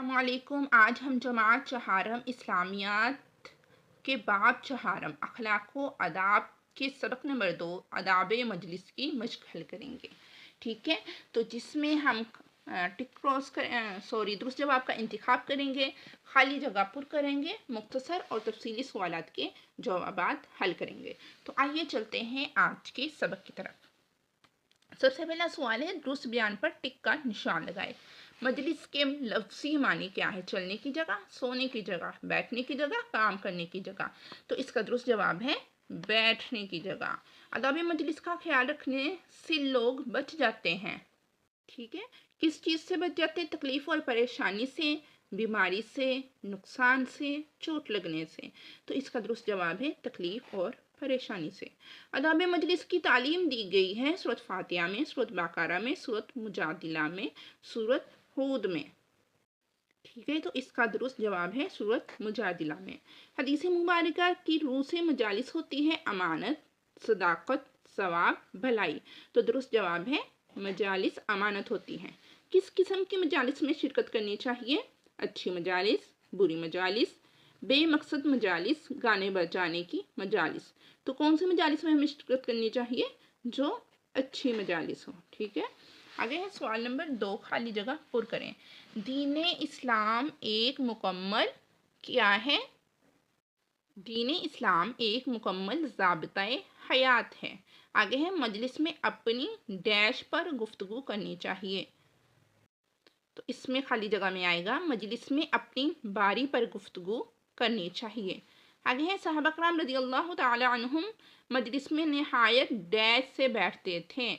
अस्सलामुअलैकुम। आज हम जमात चहारम इस्लामियात के बाब चहारम अखलाक व अदाब के सबक नंबर 2 अदाब मजलिस की मशक हल करेंगे। ठीक है, तो जिसमें हम टिक क्रॉस कर दुरुस्त जवाब का इंतखाब करेंगे, खाली जगह पुर करेंगे, मुख्तसर और तफसीली सवालात के जवाबात हल करेंगे। तो आइए चलते हैं आज के सबक की तरफ। सबसे पहला सवाल है, दुरुस्त बयान पर टिक का निशान लगाए। मजलिस के लफ्ज़ी मानी क्या है? चलने की जगह, सोने की जगह, बैठने की जगह, काम करने की जगह। तो इसका दुरुस्त जवाब है बैठने की जगह। आदाब मजलिस का ख्याल रखने से लोग बच जाते हैं। ठीक है, किस चीज़ से बच जाते हैं? तकलीफ और परेशानी से, बीमारी से, नुकसान से, चोट लगने से। तो इसका दुरुस्त जवाब है तकलीफ और परेशानी से। आदाब मजलिस की तालीम दी गई है सूरत फातिहा में, सूरत बकरा में, सूरत मुजादिला में, सूरत हूद में। ठीक है, तो इसका दुरुस्त जवाब है सूरत मुजादिला में। हदीस मुबारका की रूह से मजालिस होती है अमानत, सदाकत, सवाब, भलाई। तो दुरुस्त जवाब है मजालिस अमानत होती हैं। किस किस्म की मजालिस में शिरकत करनी चाहिए? अच्छी मजालिस, बुरी मजालिस, बेमकसद मजालिस, गाने बजाने की मजालिस। तो कौन सी मजालिस में हमें शिरकत करनी चाहिए? जो अच्छी मजालिस हो। ठीक है, आगे है सवाल नंबर 2, खाली जगह पुर करें। दीन इस्लाम एक मुकम्मल क्या है? दीन इस्लाम एक मुकम्मल ज़ाबिता-ए हयात है। आगे है मजलिस में अपनी डैश पर गुफ्तगू करनी चाहिए। तो इसमें खाली जगह में आएगा मजलिस में अपनी बारी पर गुफ्तगू करनी चाहिए। आगे है सहाबा कराम रज़ियल्लाहु तआला अन्हुम मजलिस में निहायत डैश से बैठते थे।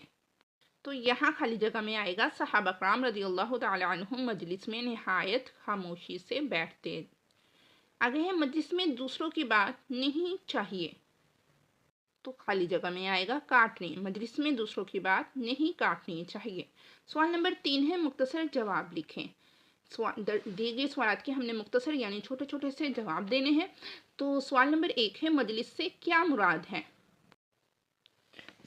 तो यहाँ खाली जगह में आएगा सहाबा कराम रज़ियल्लाहु तआला अन्हुम मजलिस में निहायत खामोशी से बैठते। आगे है मजलिस में दूसरों की बात नहीं चाहिए। तो खाली जगह में आएगा काटनी। मजलिस में दूसरों की बात नहीं काटनी चाहिए। सवाल नंबर 3 है, मुख्तसर जवाब लिखें। दिए गए सवाल के हमने मुख्तसर यानी छोटे छोटे से जवाब देने हैं। तो सवाल नंबर 1 है, मजलिस से क्या मुराद है?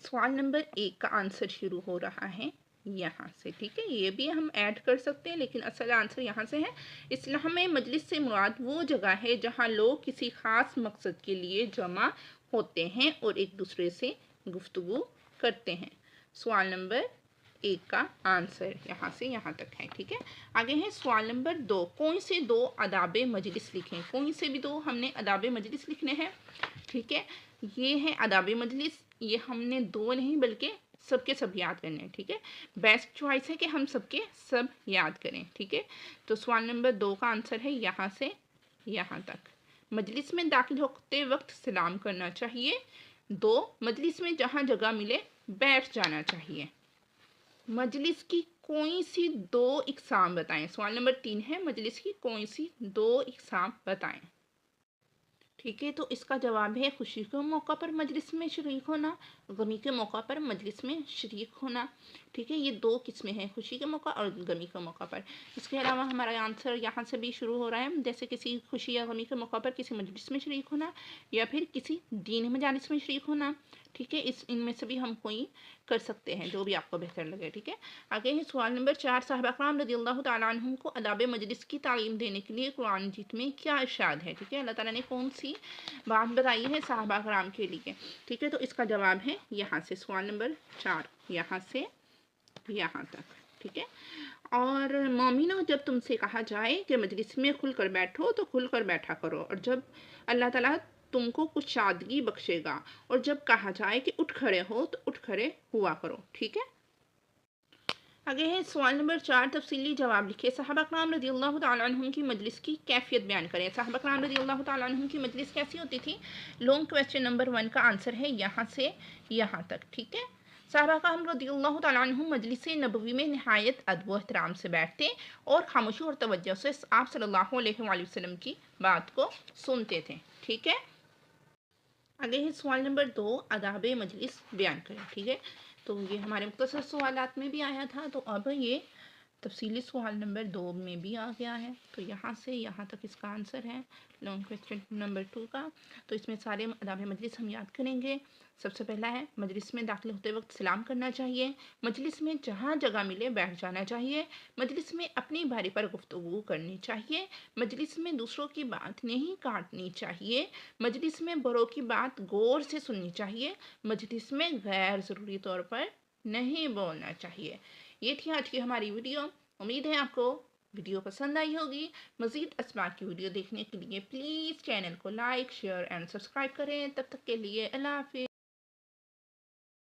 सवाल नंबर 1 का आंसर शुरू हो रहा है यहाँ से। ठीक है, ये भी हम ऐड कर सकते हैं, लेकिन असल आंसर यहाँ से है। इस्लाम में मजलिस से मुराद वो जगह है जहाँ लोग किसी ख़ास मकसद के लिए जमा होते हैं और एक दूसरे से गुफ्तगू करते हैं। सवाल नंबर 1 का आंसर यहाँ से यहाँ तक है। ठीक है, आगे है सवाल नंबर 2, कौन से 2 अदाब मजलिस लिखें? कोई से भी 2 हमने अदाब मजलिस लिखने हैं। ठीक है, ये है अदाब मजलिस। ये हमने 2 नहीं बल्कि सबके सब याद करने हैं। ठीक है, बेस्ट चॉइस है कि हम सबके सब याद करें। ठीक है, तो सवाल नंबर 2 का आंसर है यहाँ से यहाँ तक। मजलिस में दाखिल होते वक्त सलाम करना चाहिए। 2, मजलिस में जहाँ जगह मिले बैठ जाना चाहिए। मजलिस की कोई सी 2 इकसाम बताएं। सवाल नंबर 3 है, मजलिस की कोई सी 2 इकसाम बताएं। ठीक है, तो इसका जवाब है खुशी के मौका पर मजलिस में शरीक होना, गमी के मौका पर मजलिस में शरीक होना। ठीक है, ये 2 किस्में हैं, खुशी के मौका और गमी के मौका पर। इसके अलावा हमारा आंसर यहाँ से भी शुरू हो रहा है, जैसे किसी खुशी या गमी के मौका पर किसी मजलिस में शरीक होना या फिर किसी दीनी मजालिस में शरीक होना। ठीक है, इनमें से भी हम कोई कर सकते हैं, जो भी आपको बेहतर लगे। ठीक है, आगे है सवाल नंबर 4, साहबा कराम रज़ियल्लाहु तआला अन्हुम को अदाब मजलिस की तालीम देने के लिए कुरान मजीद में क्या इरशाद है? ठीक है, अल्लाह ताला ने कौन सी बात बताई है साहबा कराम के लिए? ठीक है, तो इसका जवाब है यहाँ से सवाल नंबर 4 यहाँ से यहाँ तक। ठीक है, और मोमिनो, जब तुमसे कहा जाए कि मजलिस में खुलकर बैठो तो खुलकर बैठा करो, और जब अल्लाह ताला तुमको कुछ शादगी बख्शेगा, और जब कहा जाए कि उठ खड़े हो तो उठ खड़े हुआ करो। ठीक है, आगे है सवाल नंबर 4, तफसीली जवाब लिखे। साहबा कराम रज़ियल्लाहु तआला अन्हुम की मजलिस की कैफियत बयान करें। साहबा कराम रज़ियल्लाहु तआला अन्हुम की मजलिस कैसी होती थी? लॉन्ग क्वेश्चन नंबर 1 का आंसर है यहाँ से यहाँ तक। ठीक है, साहबा कराम रज़ियल्लाहु तआला अन्हुम मजलिस नबवी में निहायत अदब व एहतराम से बैठते और खामोशी और तवज्जो से आप सल्लल्लाहु अलैहि वसल्लम की बात को सुनते थे। ठीक है, आगे है सवाल नंबर 2, अदाब मजलिस बयान करें। ठीक है, तो ये हमारे मुख्तसर सवालात में भी आया था, तो अब ये تفصیلی سوال نمبر 2 میں بھی آ گیا ہے، تو یہاں سے یہاں تک اس کا آنسر ہے لانگ کویسچن نمبر 2 کا۔ تو اس میں سارے آداب مجلس ہم یاد کریں گے۔ سب سے پہلا ہے مجلس میں داخل ہوتے وقت سلام کرنا چاہیے، مجلس میں جہاں جگہ ملے بیٹھ جانا چاہیے، مجلس میں اپنی باری پر گفتگو کرنی چاہیے، مجلس میں دوسروں کی بات نہیں کاٹنی چاہیے، مجلس میں بڑوں کی بات غور سے سننی چاہیے، مجلس میں غیر ضروری طور پر نہیں بولنا چاہیے۔ یہ تھی آج کی ہماری ویڈیو، امید ہے آپ کو ویڈیو پسند آئی ہوگی۔ مزید اسباق کی ویڈیو دیکھنے کے لیے پلیز چینل کو لائک، شیئر اینڈ سبسکرائب کریں۔ تب تک کے لیے اللہ حافظ۔